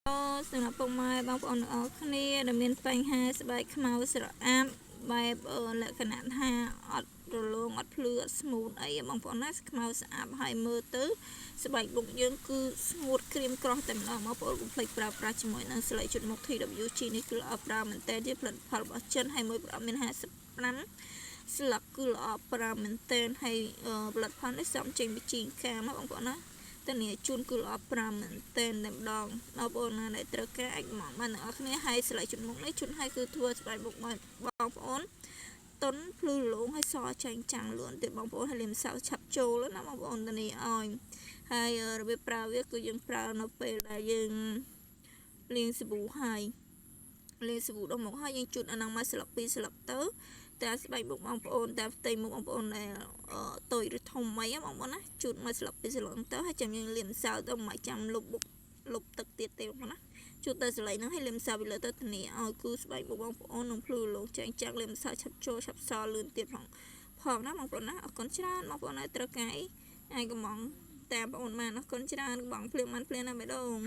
សម្រាប់ពុកម៉ែបងប្អូនទាំងអស់គ្នាដែលមានបញ្ហាស្បែកខ្មៅស្រអាប់បែបលក្ខណៈថាអត់រលោងអត់ភ្លឺអត់ស្មូតអីបងប្អូនណាខ្មៅស្អាប់ហើយមើលទៅស្បែកមុខយើងគឺស្ងួតក្រៀមក្រោះតែម្ដងបងប្អូនកុំភ្លេចប្រើប្រាស់ជាមួយនឹងស្លឹកជូតមុខ TWG នេះគឺល្អប្រើមែនតើជាផលិតផលរបស់ចិនហើយមួយប្រអប់មាន55ស្លឹកគឺល្អប្រើមែនតើហើយផលិតផលនេះសំចេញពីជីងកាមបងប្អូនណាតានីជូនគឺល្អប្រាំមែនតែម្ដងបងប្អូនណាដែលត្រូវការអាចមកបានអ្នកគ្នាហើយស្លៃជូនមុខនេះជូនឲ្យគឺធ្វើស្បែកមុខបងប្អូនតុនភ្លឺលងឲ្យសចាញ់ចាំងលឿនទៀតបងប្អូនហើយលាមសៅឆាប់ចូលណាបងប្អូនតានីឲ្យហើយរបៀបប្រើវាគឺយើងប្រើនៅពេលដែលយើងលាងសាប៊ូហើយលាងសាប៊ូដុសមុខហើយយើងជូតអានឹងមកស្លឹក2ស្លឹកទៅតែស្បែកមុខបងប្អូនតែផ្ទៃមុខបងប្អូនដែលតូចឬធំអីបងប្អូនណាជូតមកស្លឹក2ស្លឹកទៅហើយចាំយើងលាមសៅទៅមកចាំលុបទឹកទៀតទេបងប្អូនណាជូតទៅស្លៃហ្នឹងហើយលាមសៅវាលើទៅធានាឲ្យគឺស្បែកមុខបងប្អូននឹងភ្លឺលោងចែងចាំងលាមសៅឆាប់ចូលឆាប់សលឿនទៀតផងណាបងប្អូនណាអរគុណច្រើនបងប្អូនណាត្រូវការអីអាចកំងតាមបងប្អូនបានអរគុណច្រើនបងភ្លាមណាបេះដូង